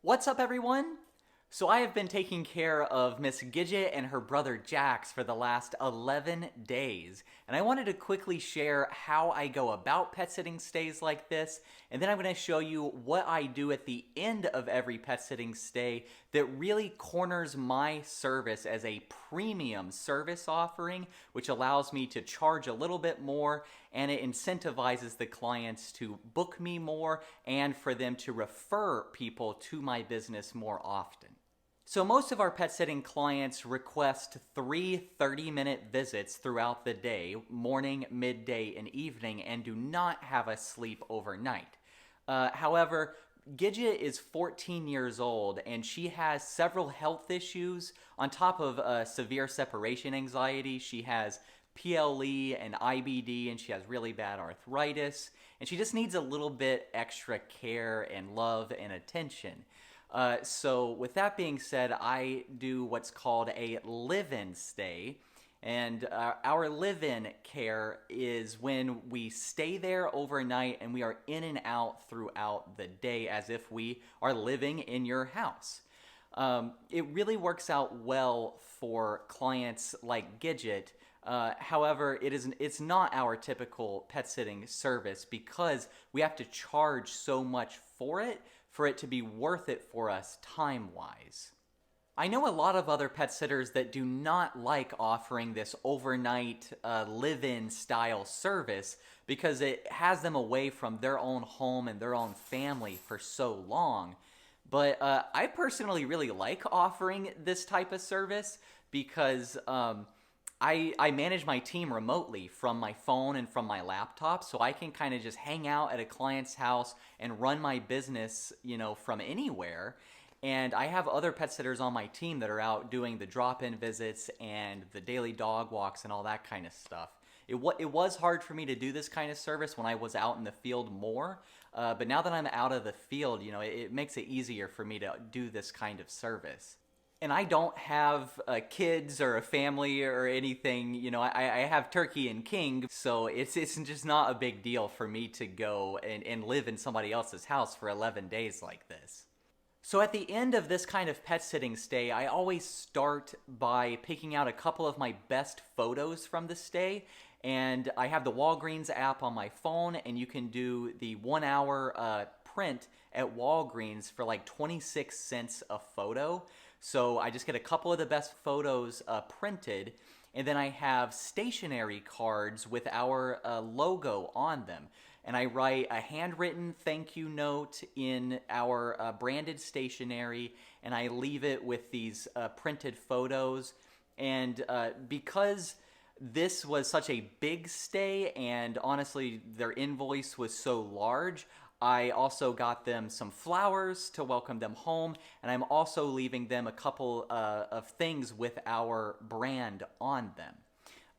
What's up, everyone? So I have been taking care of Miss Gidget and her brother Jax for the last 11 days, and I wanted to quickly share how I go about pet sitting stays like this, and then I'm going to show you what I do at the end of every pet sitting stay that really corners my service as a premium service offering, which allows me to charge a little bit more, and it incentivizes the clients to book me more and for them to refer people to my business more often. So most of our pet sitting clients request three 30-minute visits throughout the day, morning, midday, and evening, and do not have us sleep overnight. However, Gidget is 14 years old and she has several health issues. On top of severe separation anxiety, she has PLE and IBD, and she has really bad arthritis, and she just needs a little bit extra care and love and attention. So with that being said, I do what's called a live-in stay. And our live-in care is when we stay there overnight and we are in and out throughout the day as if we are living in your house. It really works out well for clients like Gidget. However, it's not our typical pet sitting service because we have to charge so much for it to be worth it for us time-wise. I know a lot of other pet sitters that do not like offering this overnight live-in style service because it has them away from their own home and their own family for so long. But I personally really like offering this type of service because I manage my team remotely from my phone and from my laptop, so I can kind of just hang out at a client's house and run my business, from anywhere. And I have other pet sitters on my team that are out doing the drop-in visits and the daily dog walks and all that kind of stuff. It was hard for me to do this kind of service when I was out in the field more, but now that I'm out of the field, it makes it easier for me to do this kind of service. And I don't have kids or a family or anything, I have Turkey and King, so it's just not a big deal for me to go and live in somebody else's house for 11 days like this. So at the end of this kind of pet sitting stay, I always start by picking out a couple of my best photos from the stay, and I have the Walgreens app on my phone, and you can do the 1 hour print at Walgreens for like 26 cents a photo. So I just get a couple of the best photos printed, and then I have stationery cards with our logo on them. And I write a handwritten thank you note in our branded stationery, and I leave it with these printed photos. And because this was such a big stay, and honestly their invoice was so large, I also got them some flowers to welcome them home, and I'm also leaving them a couple of things with our brand on them.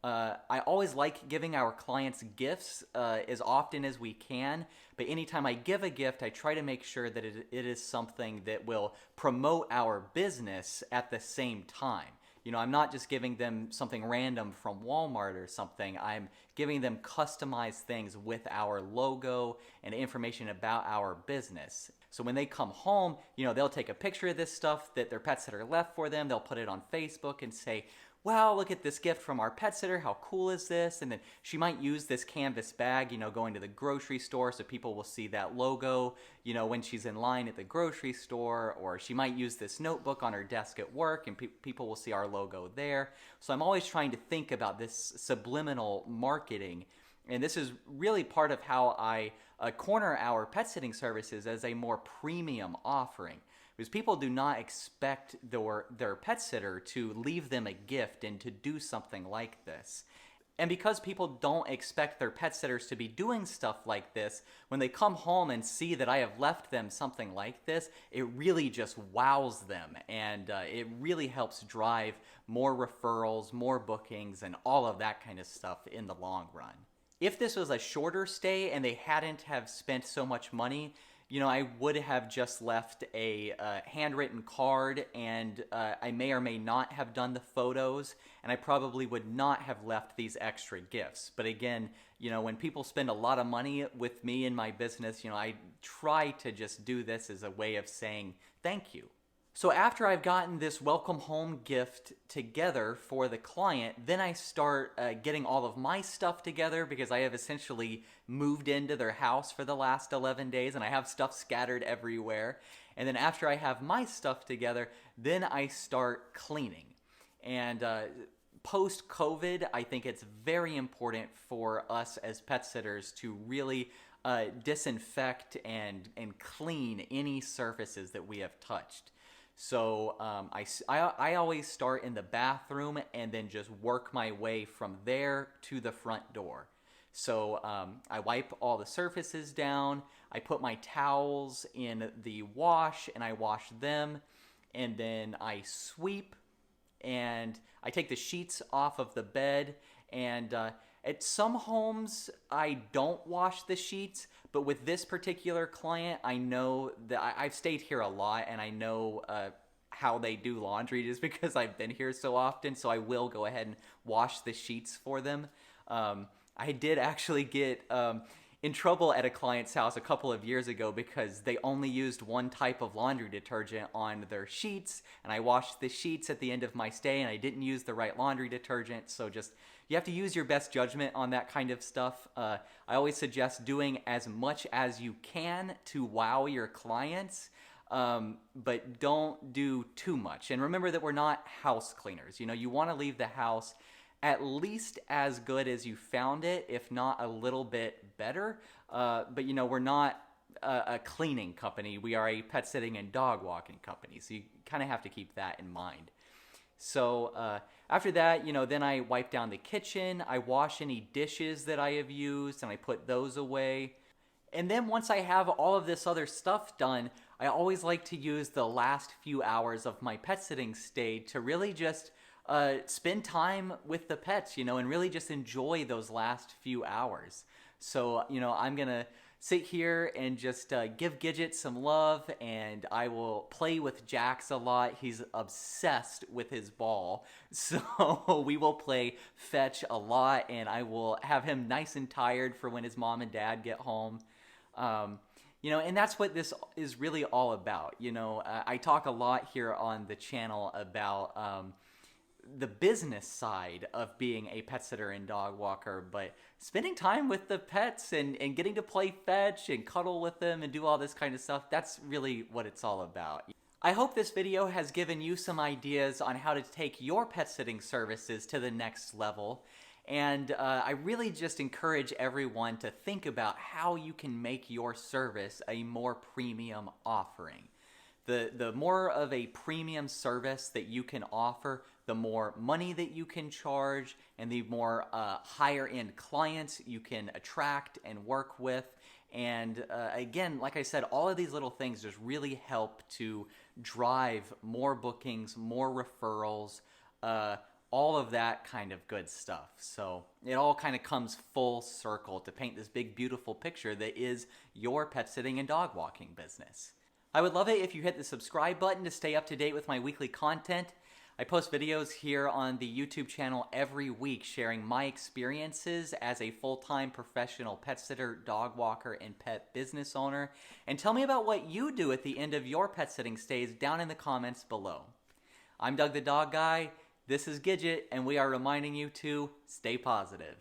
I always like giving our clients gifts as often as we can, but anytime I give a gift, I try to make sure that it is something that will promote our business at the same time. I'm not just giving them something random from Walmart or something. I'm giving them customized things with our logo and information about our business. So when they come home, they'll take a picture of this stuff that their pet sitter left for them. They'll put it on Facebook and say, wow, look at this gift from our pet sitter. How cool is this? And then she might use this canvas bag, going to the grocery store so people will see that logo, when she's in line at the grocery store. Or she might use this notebook on her desk at work and people will see our logo there. So I'm always trying to think about this subliminal marketing. And this is really part of how I corner our pet sitting services as a more premium offering. Because people do not expect their pet sitter to leave them a gift and to do something like this. And because people don't expect their pet sitters to be doing stuff like this, when they come home and see that I have left them something like this, it really just wows them. And it really helps drive more referrals, more bookings, and all of that kind of stuff in the long run. If this was a shorter stay and they hadn't have spent so much money, I would have just left a handwritten card, and I may or may not have done the photos, and I probably would not have left these extra gifts. But again, when people spend a lot of money with me in my business, I try to just do this as a way of saying thank you. So after I've gotten this welcome home gift together for the client, then I start getting all of my stuff together, because I have essentially moved into their house for the last 11 days and I have stuff scattered everywhere. And then after I have my stuff together, then I start cleaning. And post-COVID, I think it's very important for us as pet sitters to really disinfect and clean any surfaces that we have touched. So I always start in the bathroom and then just work my way from there to the front door. So I wipe all the surfaces down, I put my towels in the wash and I wash them, and then I sweep, and I take the sheets off of the bed. And at some homes, I don't wash the sheets, but with this particular client, I know that I've stayed here a lot, and I know how they do laundry just because I've been here so often, so I will go ahead and wash the sheets for them. I did actually get in trouble at a client's house a couple of years ago because they only used one type of laundry detergent on their sheets, and I washed the sheets at the end of my stay and I didn't use the right laundry detergent. So just, you have to use your best judgment on that kind of stuff. I always suggest doing as much as you can to wow your clients, but don't do too much. And remember that we're not house cleaners. You want to leave the house at least as good as you found it, if not a little bit better. But we're not a cleaning company. We are a pet sitting and dog walking company. So you kind of have to keep that in mind. So after that, then I wipe down the kitchen. I wash any dishes that I have used and I put those away. And then once I have all of this other stuff done, I always like to use the last few hours of my pet sitting stay to really just spend time with the pets, and really just enjoy those last few hours. So, I'm going to sit here and just give Gidget some love, and I will play with Jax a lot. He's obsessed with his ball. So we will play fetch a lot, and I will have him nice and tired for when his mom and dad get home. And that's what this is really all about. I talk a lot here on the channel about the business side of being a pet sitter and dog walker, but spending time with the pets and getting to play fetch and cuddle with them and do all this kind of stuff, that's really what it's all about. I hope this video has given you some ideas on how to take your pet sitting services to the next level. And I really just encourage everyone to think about how you can make your service a more premium offering. The more of a premium service that you can offer, the more money that you can charge, and the more higher end clients you can attract and work with. And again, like I said, all of these little things just really help to drive more bookings, more referrals, all of that kind of good stuff. So it all kind of comes full circle to paint this big, beautiful picture that is your pet sitting and dog walking business. I would love it if you hit the subscribe button to stay up to date with my weekly content. I post videos here on the YouTube channel every week sharing my experiences as a full-time professional pet sitter, dog walker, and pet business owner. And tell me about what you do at the end of your pet sitting stays down in the comments below. I'm Doug the Dog Guy, this is Gidget, and we are reminding you to stay positive.